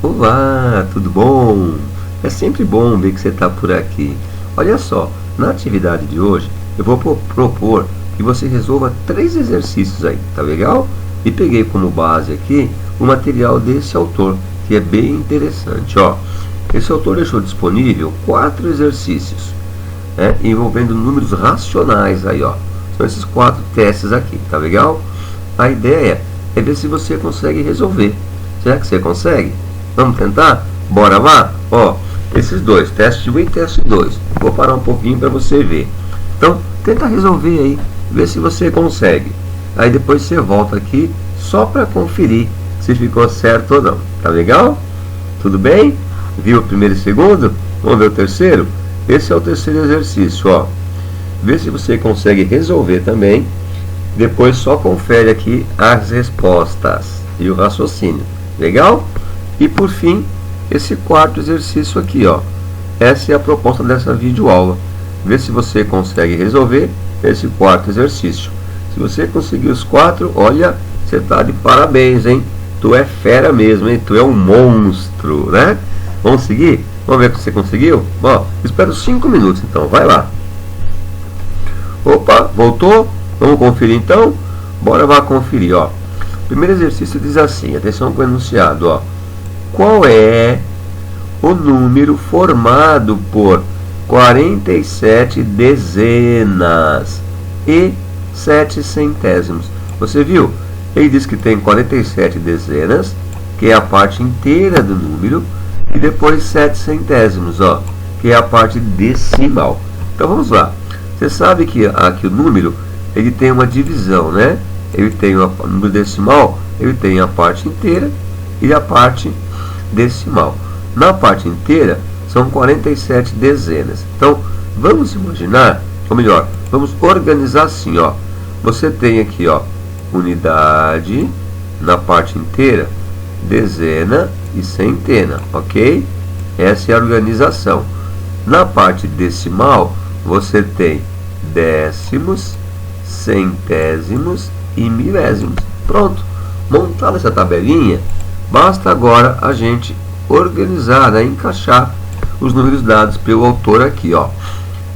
Olá, tudo bom? É sempre bom ver que você está por aqui. Olha só, na atividade de hoje eu vou propor que você resolva 3 exercícios aí, tá legal? E peguei como base aqui o material desse autor, que é bem interessante, ó. Esse autor deixou disponível 4 exercícios, envolvendo números racionais aí, ó. São esses 4 testes aqui, tá legal? A ideia é ver se você consegue resolver. Será que você consegue? Vamos tentar? Bora lá? Ó, esses dois, teste 1 e teste 2. Vou parar um pouquinho para você ver. Então, tenta resolver aí, ver se você consegue. Aí depois você volta aqui só para conferir se ficou certo ou não. Tá legal? Tudo bem? Viu o primeiro e o segundo? Vamos ver o terceiro? Esse é o terceiro exercício, ó. Vê se você consegue resolver também. Depois só confere aqui as respostas e o raciocínio. Legal? E por fim, esse quarto exercício aqui, ó. Essa é a proposta dessa videoaula. Vê se você consegue resolver esse quarto exercício. Se você conseguir os 4, olha, você está de parabéns, hein? Tu é fera mesmo, hein? Tu é um monstro, né? Vamos seguir? Vamos ver se você conseguiu? Ó, espera 5 minutos então, vai lá. Opa, voltou? Vamos conferir então? Bora lá conferir, ó. Primeiro exercício diz assim, atenção com o enunciado, ó. Qual é o número formado por 47 dezenas e 7 centésimos? Você viu? Ele diz que tem 47 dezenas, que é a parte inteira do número, e depois 7 centésimos, ó, que é a parte decimal. Então vamos lá. Você sabe que aqui o número, ele tem uma divisão, né? Ele tem o número decimal, ele tem a parte inteira e a parte decimal. Na parte inteira são 47 dezenas. Então, vamos imaginar, ou melhor, vamos organizar assim, ó. Você tem aqui, ó, unidade na parte inteira, dezena e centena, ok? Essa é a organização. Na parte decimal, você tem décimos, centésimos e milésimos. Pronto. Montada essa tabelinha, basta agora a gente organizar, né, encaixar os números dados pelo autor aqui, ó.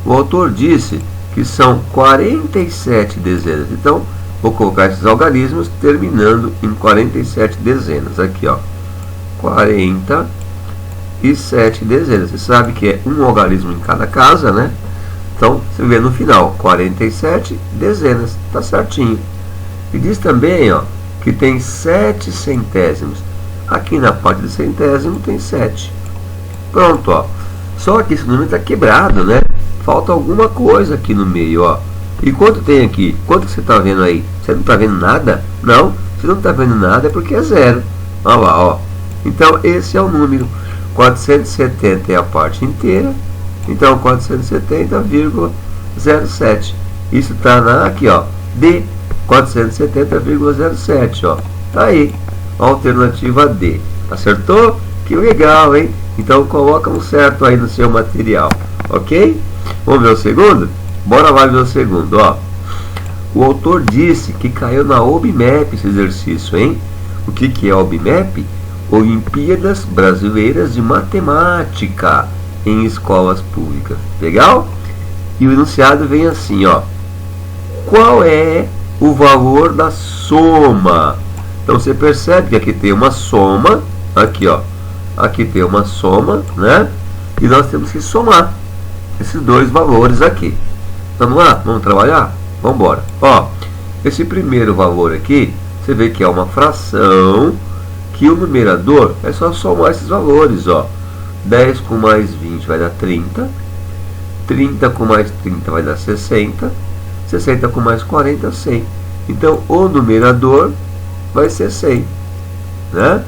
O autor disse que são 47 dezenas. Então, vou colocar esses algarismos terminando em 47 dezenas. Aqui, ó. 47 dezenas. Você sabe que é um algarismo em cada casa, né? Então, você vê no final, 47 dezenas. Tá certinho. E diz também, ó, que tem 7 centésimos. Aqui na parte do centésimo tem 7. Pronto, ó. Só que esse número está quebrado, né? Falta alguma coisa aqui no meio, ó. E quanto tem aqui? Quanto que você está vendo aí? Você não está vendo nada? Não, se não está vendo nada é porque é zero. Olha lá, ó. Então, esse é o número. 470 é a parte inteira. Então, 470,07. Isso está aqui, ó. D. 470,07, ó. Tá aí. Alternativa D. Acertou? Que legal, hein? Então, coloca um certo aí no seu material. Ok? Vamos ver o segundo? Bora lá ver o segundo, ó. O autor disse que caiu na OBMEP esse exercício, hein? O que é a OBMEP? Olimpíadas Brasileiras de Matemática em escolas públicas. Legal? E o enunciado vem assim, ó. Qual é o valor da soma? Então você percebe que aqui tem uma soma, aqui, ó. Aqui tem uma soma, né? E nós temos que somar esses dois valores aqui. Vamos lá? Vamos trabalhar? Vamos embora. Ó, esse primeiro valor aqui, você vê que é uma fração, que o numerador é só somar esses valores, ó. 10 com mais 20 vai dar 30. 30 com mais 30 vai dar 60. 60 com mais 40, 100. Então, o numerador vai ser 100, né?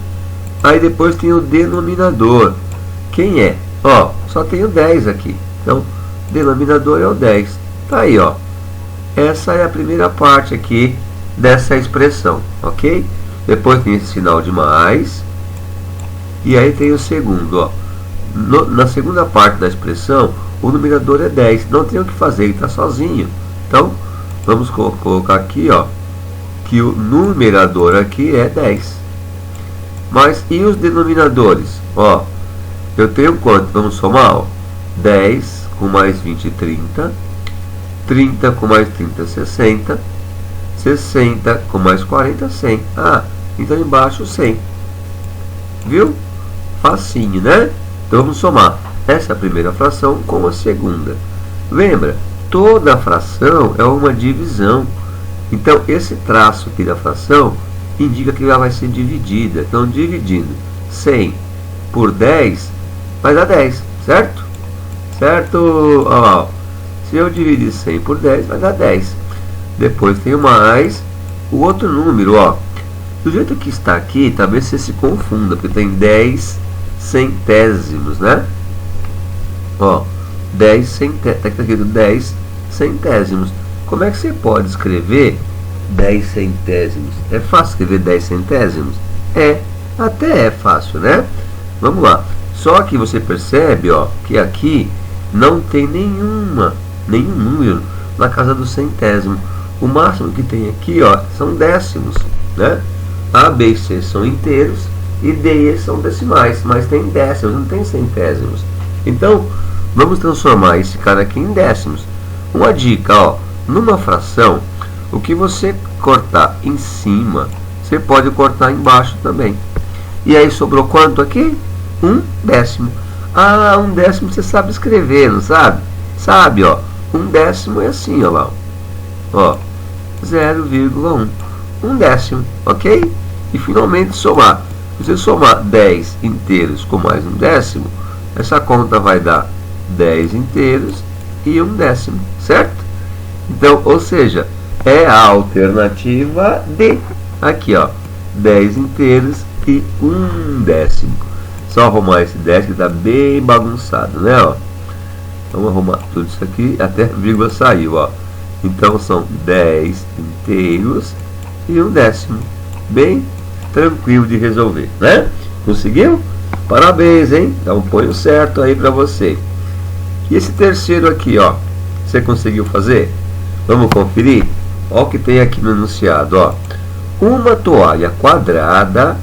Aí depois tem o denominador. Quem é? Ó, só tem o 10 aqui. Então, denominador é o 10. Tá aí, ó. Essa é a primeira parte aqui dessa expressão, ok? Depois tem esse sinal de mais. E aí tem o segundo, ó. Na segunda parte da expressão, o numerador é 10. Não tem o que fazer, ele está sozinho. Então, vamos colocar aqui, ó, que o numerador aqui é 10. Mas e os denominadores? Ó, eu tenho quanto? Vamos somar, ó. 10 com mais 20, 30. 30 com mais 30, 60. 60 com mais 40, 100. Ah, então embaixo 100. Viu? Facinho, né? Então vamos somar essa primeira fração com a segunda. Lembra? Toda fração é uma divisão. Então esse traço aqui da fração indica que ela vai ser dividida. Então dividindo 100 por 10 vai dar 10, certo? Certo? Ó, se eu dividir 100 por 10 vai dar 10. Depois tem mais o outro número, ó. Do jeito que está aqui, talvez você se confunda, porque tem 10 centésimos, né? Ó, 10 centésimos, tá escrito 10 centésimos. Como é que você pode escrever 10 centésimos? É fácil escrever 10 centésimos? É, até é fácil, né? Vamos lá. Só que você percebe, ó, que aqui não tem nenhum número na casa do centésimo. O máximo que tem aqui, ó, são décimos, né? A, B e C são inteiros e D e E são decimais, mas tem décimos, não tem centésimos. Então, vamos transformar esse cara aqui em décimos. Uma dica, ó, numa fração, o que você cortar em cima, você pode cortar embaixo também. E aí sobrou quanto aqui? 1/10. Ah, 1/10 você sabe escrever, não sabe? Sabe, ó, 1/10 é assim, ó lá, ó, 0,1. 1/10, ok? E finalmente somar. Se você somar 10 inteiros com mais 1/10, essa conta vai dar 10 inteiros e 1/10, certo? Então, ou seja, é a alternativa D. Aqui, ó, 10 inteiros e 1/10. Só arrumar esse 10 que está bem bagunçado, né? Ó. Vamos arrumar tudo isso aqui até a vírgula saiu, ó. Então são 10 inteiros e 1/10. Bem tranquilo de resolver, né? Conseguiu? Parabéns, hein? Então põe o certo aí para você. E esse terceiro aqui, ó, você conseguiu fazer? Vamos conferir? Ó o que tem aqui no enunciado, ó. Uma toalha quadrada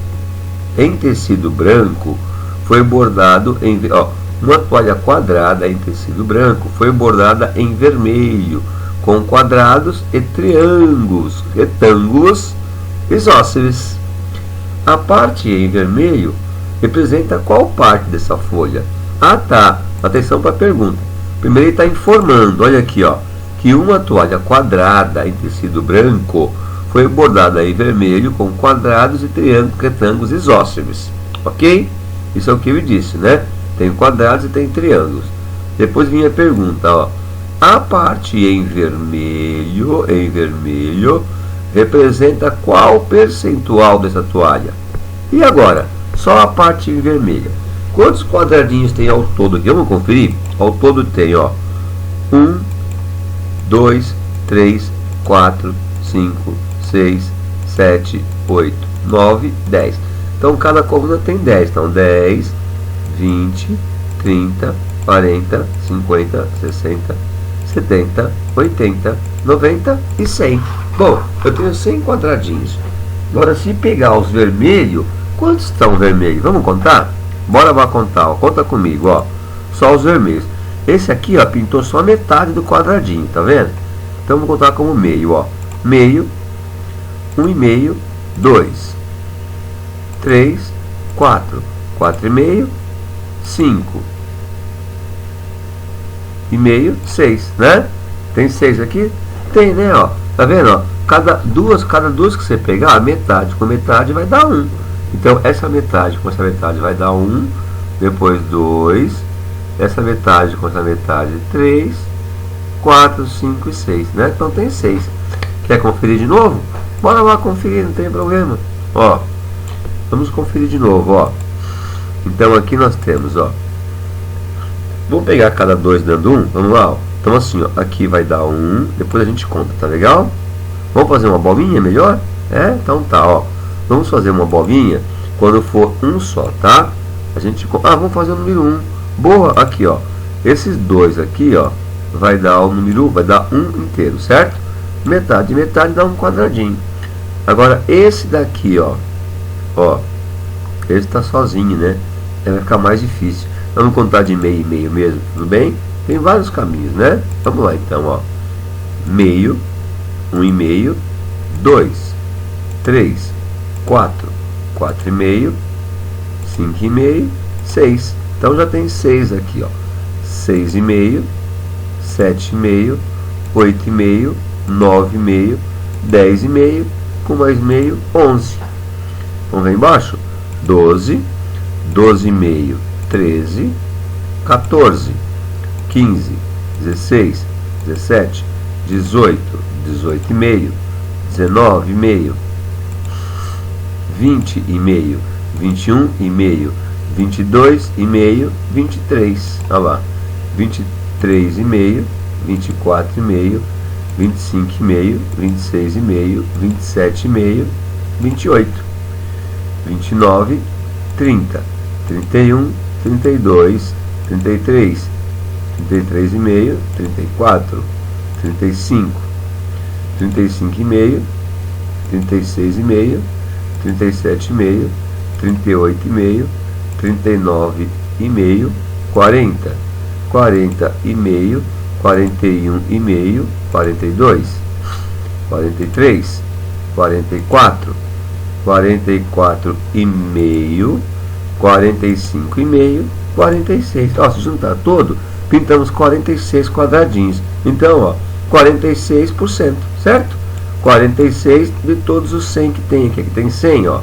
em tecido branco foi bordado em, ó, uma toalha quadrada em tecido branco foi bordada em vermelho, com quadrados e triângulos, retângulos isósceles. A parte em vermelho representa qual parte dessa folha? Ah, tá. Atenção para a pergunta. Primeiro ele está informando, olha aqui, ó, que uma toalha quadrada em tecido branco foi bordada em vermelho com quadrados e triângulos, retângulos isósceles. Ok? Isso é o que ele disse, né? Tem quadrados e tem triângulos. Depois vinha a pergunta, ó. A parte em vermelho representa qual percentual dessa toalha? E agora? Só a parte em vermelho. Quantos quadradinhos tem ao todo aqui? Vamos conferir? Ao todo tem, ó, 1, 2, 3, 4, 5, 6, 7, 8, 9, 10. Então cada coluna tem 10. Então 10, 20, 30, 40, 50, 60, 70, 80, 90 e 100. Bom, eu tenho 100 quadradinhos. Agora, se pegar os vermelhos, quantos estão vermelhos? Vamos contar? Bora lá contar, ó. Conta comigo, ó. Só os vermelhos. Esse aqui, ó, pintou só a metade do quadradinho, tá vendo? Então vou contar como meio, ó. Meio, 1,5, 2, 3, 4, 4,5, 5 e meio, 6, né? Tem 6 aqui? Tem, né, ó. Tá vendo, ó? Cada duas que você pegar, metade com metade vai dar 1. Então essa metade com essa metade vai dar 1, depois 2, essa metade com essa metade 3, 4, 5 e 6, né? Então tem 6. Quer conferir de novo? Bora lá conferir, não tem problema. Ó, vamos conferir de novo, ó. Então aqui nós temos, ó. Vamos pegar cada 2 dando 1, vamos lá, ó. Então assim, ó, aqui vai dar 1, depois a gente conta, tá legal? Vamos fazer uma bolinha melhor? É? Então tá, ó. Vamos fazer uma bolinha quando for um só, tá? A gente... Ah, vamos fazer o número 1. Boa, aqui, ó. Esses 2 aqui, ó, vai dar o número 1, vai dar 1 inteiro, certo? Metade, metade dá um quadradinho. Agora, esse daqui, ó. Ó. esse está sozinho, né? Vai ficar mais difícil. Vamos contar de meio e meio mesmo, tudo bem? Tem vários caminhos, né? Vamos lá então, ó. Meio, 1,5, 2, 3, 4, 4,5, 5,5, 6. Então já tem 6 aqui, ó. 6,5, 7,5, 8,5, 9,5, 10,5, com mais meio, 11. Vamos ver embaixo? 12, 12,5, 13, 14, 15, 16, 17, 18, 18,5, 19,5, 20,5, 21,5, 22,5, 23. Olha lá. 23,5, 24,5, 25,5, 26,5, 27,5, 28, 29, 30, 31, 32, 33, 33,5, 34, 35, 35,5, 36,5, 37,5, 38,5, 39,5, 40, 40,5, 41,5, 42, 43, 44, 44,5, 45,5, 46. Ó, se juntar todo, pintamos 46 quadradinhos. Então, ó, 46%, certo? 46 de todos os 100 que tem aqui. Aqui tem 100, ó.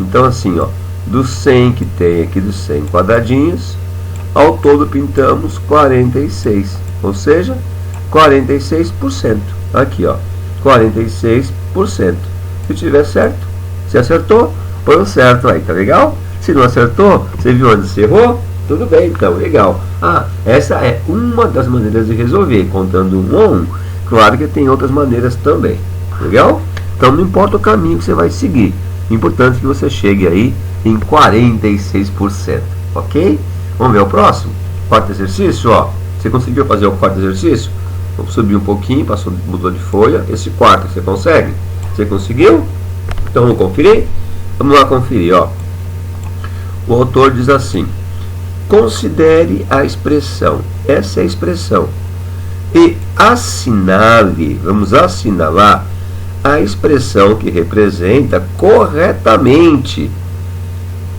Então, assim, ó, dos 100 que tem aqui, dos 100 quadradinhos, ao todo pintamos 46. Ou seja, 46%. Aqui, ó, 46%. Se tiver certo, se acertou, põe o certo aí, tá legal? Se não acertou, você viu onde você errou? Tudo bem, então, legal. Ah, essa é uma das maneiras de resolver, contando um a um. Claro que tem outras maneiras também, legal? Então não importa o caminho que você vai seguir, importante que você chegue aí em 46%, ok? Vamos ver o próximo? Quarto exercício, ó. Você conseguiu fazer o quarto exercício? Vamos subir um pouquinho, mudou de folha. Esse quarto você consegue? Você conseguiu? Então vamos conferir? Vamos lá conferir, ó. O autor diz assim: considere a expressão, essa é a expressão, e assinale, vamos assinalar a expressão que representa corretamente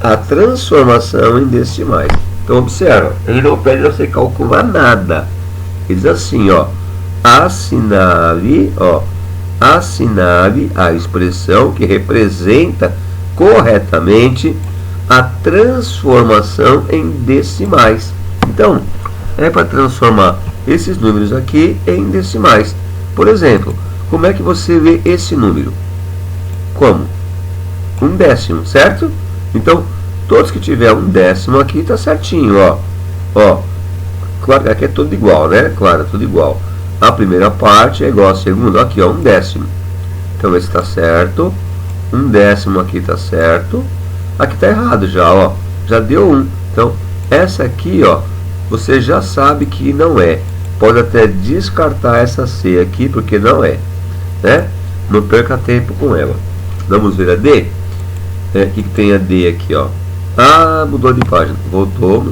a transformação em decimais. Então observa, ele não pede você calcular nada. Ele diz assim, ó, assinale a expressão que representa corretamente a transformação em decimais. Então, é para transformar esses números aqui em decimais. Por exemplo, como é que você vê esse número? Como? 1/10, certo? Então, todos que tiver 1/10 aqui está certinho, ó. Ó, claro, aqui é tudo igual, né? Claro, tudo igual. A primeira parte é igual à segunda, aqui, ó, 1/10. Então, esse está certo. 1/10 aqui está certo. Aqui está errado já, ó. Já deu 1. Então, essa aqui, ó, você já sabe que não é. Pode até descartar essa C aqui, porque não é, né? Não perca tempo com ela. Vamos ver a D? O que tem a D aqui, ó? Ah, mudou de página. Voltou.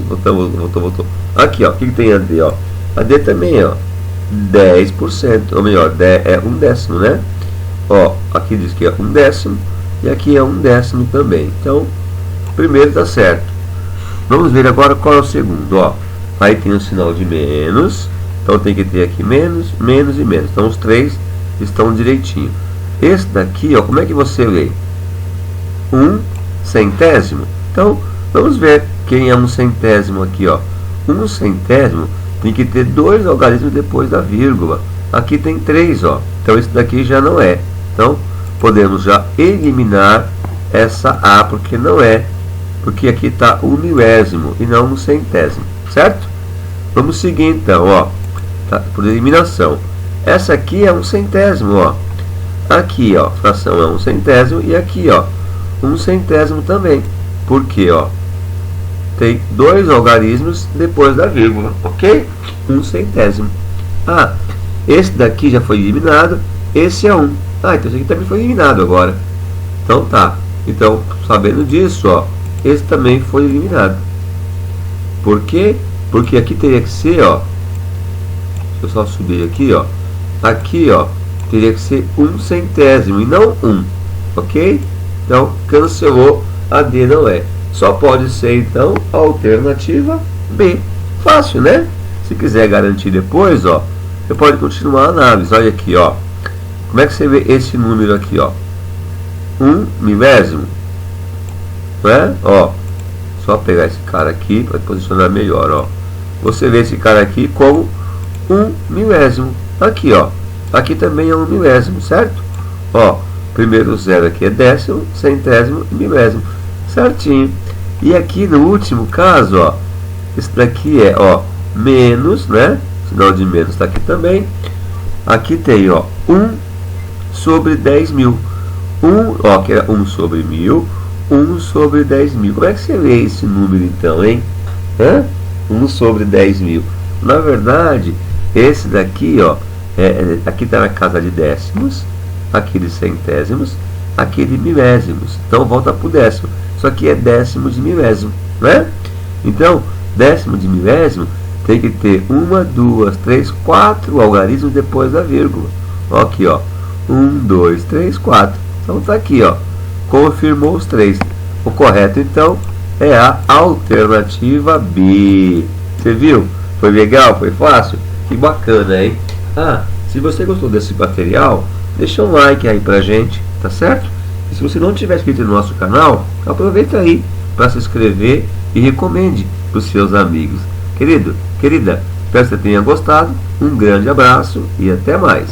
Aqui, ó, o que tem a D, ó? A D também, ó, 10%. Ou melhor, é 1/10, né? Ó, aqui diz que é 1/10 e aqui é 1/10 também. Então, primeiro está certo. Vamos ver agora qual é o segundo, ó. Aí tem o sinal de menos. Então tem que ter aqui menos, menos e menos. Então os três estão direitinho. Esse daqui, ó, como é que você lê? 1/100. Então, vamos ver quem é 1/100 aqui, ó. 1/100 tem que ter 2 algarismos depois da vírgula. Aqui tem 3, ó. Então esse daqui já não é. Então, podemos já eliminar essa A, porque não é. Porque aqui está o milésimo e não no centésimo, certo? Vamos seguir então, ó. Tá, por eliminação. Essa aqui é 1/100, ó. Aqui, ó, fração é 1/100 e aqui, ó, 1/100 também. Por quê, ó? Tem 2 algarismos depois da vírgula, ok? 1/100. Ah, esse daqui já foi eliminado. Esse é 1. Ah, então esse aqui também foi eliminado agora. Então tá. Então, sabendo disso, ó, esse também foi eliminado. Por quê? Porque aqui teria que ser, ó, deixa eu só subir aqui, ó, aqui, ó, teria que ser 1/100º e não 1, ok? Então, cancelou, a D não é. Só pode ser, então, a alternativa B. Fácil, né? Se quiser garantir depois, ó, você pode continuar a análise. Olha aqui, ó. Como é que você vê esse número aqui, ó? 1 milésimo, né? Ó, só pegar esse cara aqui para posicionar melhor, ó. Você vê esse cara aqui como 1 milésimo. Aqui, ó. Aqui também é 1 milésimo, certo? Ó, primeiro zero aqui é décimo, centésimo e milésimo. Certinho. E aqui no último caso, ó, esse daqui é, ó, menos, né? Sinal de menos está aqui também. Aqui tem, ó, 1 sobre 10.000. 1, ó, que é 1 sobre 1000. 1 sobre 10.000. Como é que você vê esse número então, hein? 1 sobre 10.000. Na verdade, esse daqui, ó, aqui está na casa de décimos, aqui de centésimos, aqui de milésimos. Então volta para o décimo. Isso aqui é décimo de milésimo, né? Então, décimo de milésimo tem que ter 1, 2, 3, 4 algarismos depois da vírgula. Ó, aqui, ó. 1, 2, 3, 4. Então tá aqui, ó. Confirmou os 3. O correto, então, é a alternativa B. Você viu? Foi legal? Foi fácil? Que bacana, hein? Ah, se você gostou desse material, deixa um like aí pra gente, tá certo? E se você não tiver inscrito no nosso canal, aproveita aí para se inscrever e recomende para os seus amigos. Querido, querida, espero que você tenha gostado. Um grande abraço e até mais.